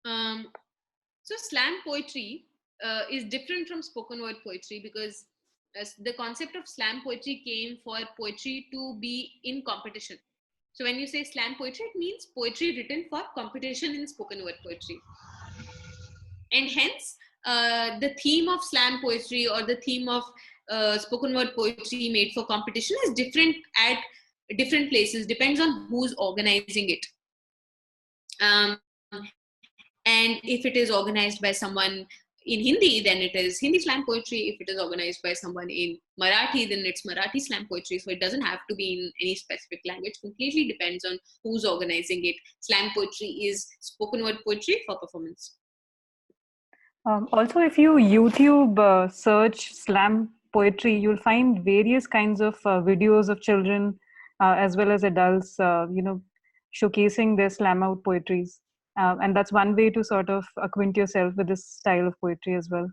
Um, so slam poetry is different from spoken word poetry because the concept of slam poetry came for poetry to be in competition. So when you say slam poetry, it means poetry written for competition in spoken word poetry. And hence, the theme of slam poetry or the theme of spoken word poetry made for competition is different at different places, depends on who's organizing it. And if it is organized by someone in Hindi, then it is Hindi slam poetry. If it is organized by someone in Marathi, then it's Marathi slam poetry. So it doesn't have to be in any specific language. Completely depends on who's organizing it. Slam poetry is spoken word poetry for performance. Also, if you YouTube search slam poetry, you'll find various kinds of videos of children as well as adults, showcasing their slam out poetries. And that's one way to sort of acquaint yourself with this style of poetry as well.